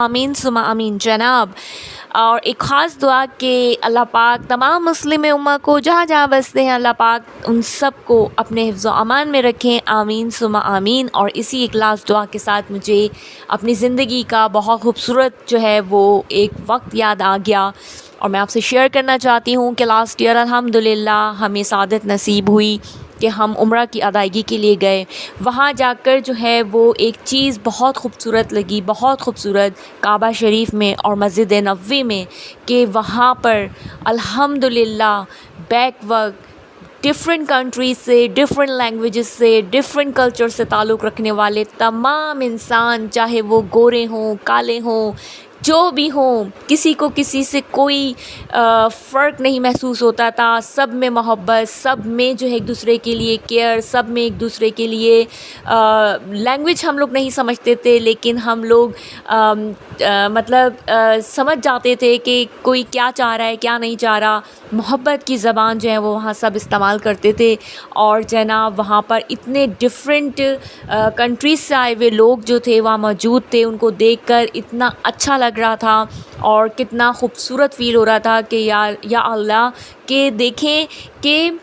आमीन सुमा आमीन जनाब। और एक ख़ास दुआ कि अल्लाह पाक तमाम मुस्लिम उम्मा को जहाँ जहाँ बसते हैं अल्लाह पाक उन सब को अपने हिफ्ज़ व अमान में रखें, आमीन सुमा आमीन। और इसी इखलास दुआ के साथ मुझे अपनी ज़िंदगी का बहुत खूबसूरत जो है वो एक वक्त याद आ गया और मैं आपसे शेयर करना चाहती हूँ कि लास्ट ईयर अल्हम्दुलिल्लाह हमें सादत नसीब हुई कि हम उम्रा की अदायगी के लिए गए। वहाँ जाकर जो है वो एक चीज़ बहुत खूबसूरत लगी, बहुत खूबसूरत काबा शरीफ में और मस्जिद नबवी में, कि वहाँ पर अल्हम्दुलिल्लाह बैक वक्त डिफरेंट कंट्रीज़ से, डिफरेंट लैंग्वेजेस से, डिफरेंट कल्चर से ताल्लुक़ रखने वाले तमाम इंसान, चाहे वो गोरे हों, काले हों, जो भी हों, किसी को किसी से कोई फ़र्क नहीं महसूस होता था। सब में मोहब्बत, सब में जो है एक दूसरे के लिए केयर, सब में एक दूसरे के लिए लैंग्वेज हम लोग नहीं समझते थे लेकिन हम लोग समझ जाते थे कि कोई क्या चाह रहा है, क्या नहीं चाह रहा। मोहब्बत की ज़बान जो है वो वहाँ सब इस्तेमाल करते थे। और जनाब वहाँ पर इतने डिफरेंट कंट्रीज़ से आए हुए लोग जो थे वहाँ मौजूद थे, उनको देखकर इतना अच्छा लग रहा था और कितना खूबसूरत फ़ील हो रहा था कि या अल्लाह के देखें कि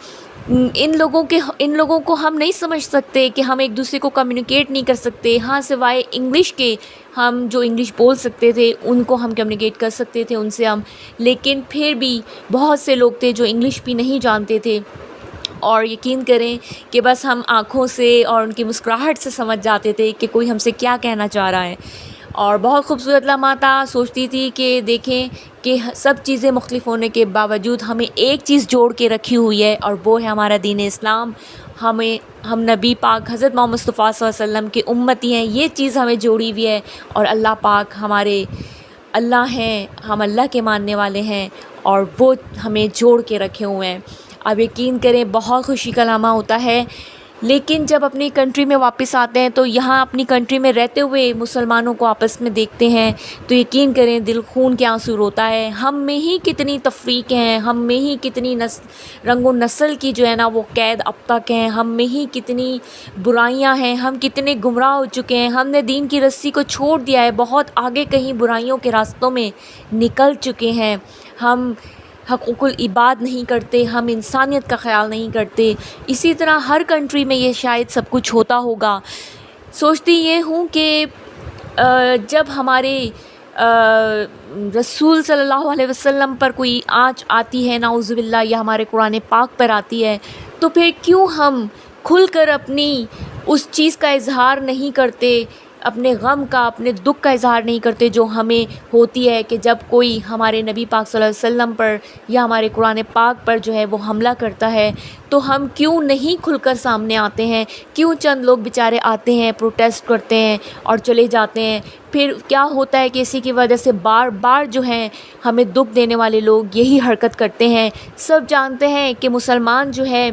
इन लोगों को हम नहीं समझ सकते, कि हम एक दूसरे को कम्युनिकेट नहीं कर सकते। हाँ, सिवाय इंग्लिश के, हम जो इंग्लिश बोल सकते थे उनको हम कम्युनिकेट कर सकते थे उनसे हम, लेकिन फिर भी बहुत से लोग थे जो इंग्लिश भी नहीं जानते थे और यकीन करें कि बस हम आँखों से और उनकी मुस्कुराहट से समझ जाते थे कि कोई हमसे क्या कहना चाह रहा है। और बहुत खूबसूरत लम्हा था। सोचती थी कि देखें कि सब चीज़ें मुख्तलिफ होने के बावजूद हमें एक चीज़ जोड़ के रखी हुई है और वो है हमारा दीन इस्लाम। हम नबी पाक हज़रत मोहम्मद मुस्तफ़ा सल्लल्लाहु अलैहि वसल्लम के उम्मती हैं, ये चीज़ हमें जोड़ी हुई है। और अल्लाह पाक हमारे अल्लाह हैं, हम अल्लाह के मानने वाले हैं और वो हमें जोड़ के रखे हुए हैं। अब यकीन करें बहुत खुशी का लम्हा होता है। लेकिन जब अपनी कंट्री में वापस आते हैं तो यहाँ अपनी कंट्री में रहते हुए मुसलमानों को आपस में देखते हैं तो यकीन करें दिल खून के आंसू रोता है। हम में ही कितनी तफरीक़ हैं, हम में ही कितनी रंग व नस्ल की जो है ना वो कैद अब तक हैं, हम में ही कितनी बुराइयां हैं, हम कितने गुमराह हो चुके हैं। हमने दीन की रस्सी को छोड़ दिया है, बहुत आगे कहीं बुराइयों के रास्तों में निकल चुके हैं। हम हक़ूक़ुल इबाद नहीं करते, हम इंसानियत का ख़याल नहीं करते। इसी तरह हर कंट्री में ये शायद सब कुछ होता होगा। सोचती ये हूँ कि जब हमारे रसूल सल्लल्लाहु अलैहि वसल्लम पर कोई आँच आती है नाउज़ुबिल्लाह, या हमारे कुरान पाक पर आती है, तो फिर क्यों हम खुलकर अपनी उस चीज़ का इज़हार नहीं करते, अपने गम का, अपने दुख का इज़हार नहीं करते जो हमें होती है कि जब कोई हमारे नबी पाक सल्लल्लाहु अलैहि वसल्लम पर या हमारे कुरान पाक पर जो है वो हमला करता है, तो हम क्यों नहीं खुलकर सामने आते हैं। क्यों चंद लोग बेचारे आते हैं, प्रोटेस्ट करते हैं और चले जाते हैं। फिर क्या होता है कि इसी की वजह से बार बार जो है हमें दुख देने वाले लोग यही हरकत करते हैं। सब जानते हैं कि मुसलमान जो है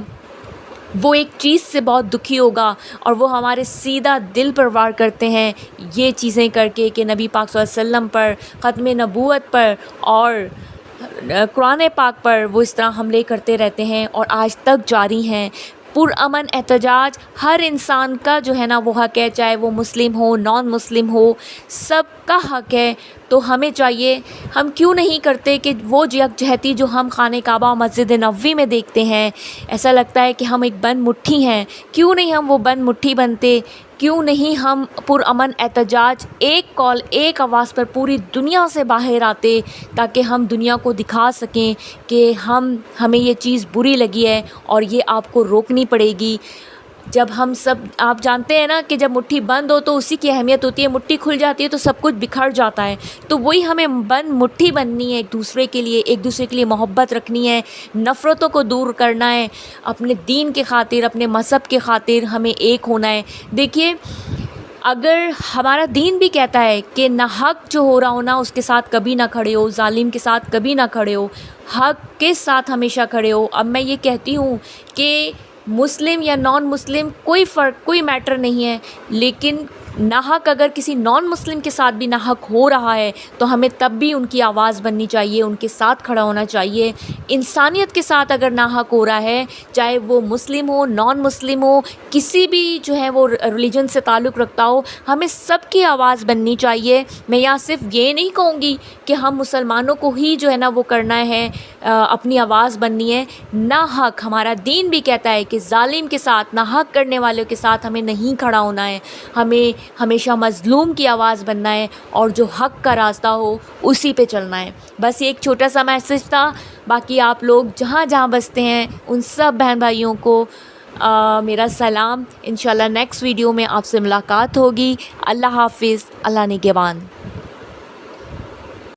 वो एक चीज़ से बहुत दुखी होगा और वो हमारे सीधा दिल पर वार करते हैं ये चीज़ें करके कि नबी पाक सल्लल्लाहु अलैहि वसल्लम पर, ख़त्म नबूवत पर और कुरान पाक पर वो इस तरह हमले करते रहते हैं और आज तक जारी हैं। पुरअमन एहतजाज हर इंसान का जो है ना वो हक़ है, चाहे वो मुस्लिम हो, नॉन मुस्लिम हो, सबका हक़ है। तो हमें चाहिए, हम क्यों नहीं करते कि वो यकजहती जो हम खाने काबा और मस्जिद नबवी में देखते हैं, ऐसा लगता है कि हम एक बंद मुट्ठी हैं। क्यों नहीं हम वो बंद मुट्ठी बनते, क्यों नहीं हम पुरअमन एहतजाज एक कॉल, एक आवाज़ पर पूरी दुनिया से बाहर आते, ताकि हम दुनिया को दिखा सकें कि हमें ये चीज़ बुरी लगी है और ये आपको रोकनी पड़ेगी। जब हम सब, आप जानते हैं ना कि जब मुट्ठी बंद हो तो उसी की अहमियत होती है, मुट्ठी खुल जाती है तो सब कुछ बिखर जाता है। तो वही हमें बंद मुट्ठी बननी है, एक दूसरे के लिए, एक दूसरे के लिए मोहब्बत रखनी है, नफ़रतों को दूर करना है, अपने दीन के खातिर, अपने मज़हब के खातिर हमें एक होना है। देखिए, अगर हमारा दीन भी कहता है कि ना हक़ जो हो रहा हो ना उसके साथ कभी ना खड़े हो, ज़ालिम के साथ कभी ना खड़े हो, हक़ के साथ हमेशा खड़े हो। अब मैं ये कहती हूँ कि मुस्लिम या नॉन मुस्लिम कोई फ़र्क, कोई मैटर नहीं है, लेकिन ناحق اگر کسی نان مسلم کے ساتھ بھی ناحق ہو رہا ہے تو ہمیں تب بھی ان کی آواز بننی چاہیے، ان کے ساتھ کھڑا ہونا چاہیے۔ انسانیت کے ساتھ اگر ناحق ہو رہا ہے، چاہے وہ مسلم ہو، نان مسلم ہو، کسی بھی جو ہے وہ ریلیجن سے تعلق رکھتا ہو، ہمیں سب کی آواز بننی چاہیے۔ میں یہاں صرف یہ نہیں کہوں گی کہ ہم مسلمانوں کو ہی جو ہے نا وہ کرنا ہے، اپنی آواز بننی ہے۔ ناحق ہمارا دین بھی کہتا ہے کہ ظالم کے ساتھ، ناحق کرنے والوں کے ساتھ ہمیں نہیں کھڑا ہونا ہے، ہمیں ہمیشہ مظلوم کی آواز بننا ہے اور جو حق کا راستہ ہو اسی پہ چلنا ہے۔ بس ایک چھوٹا سا میسج تھا، باقی آپ لوگ جہاں جہاں بستے ہیں ان سب بہن بھائیوں کو میرا سلام۔ انشاءاللہ نیکسٹ ویڈیو میں آپ سے ملاقات ہوگی۔ اللہ حافظ، اللہ نگہبان۔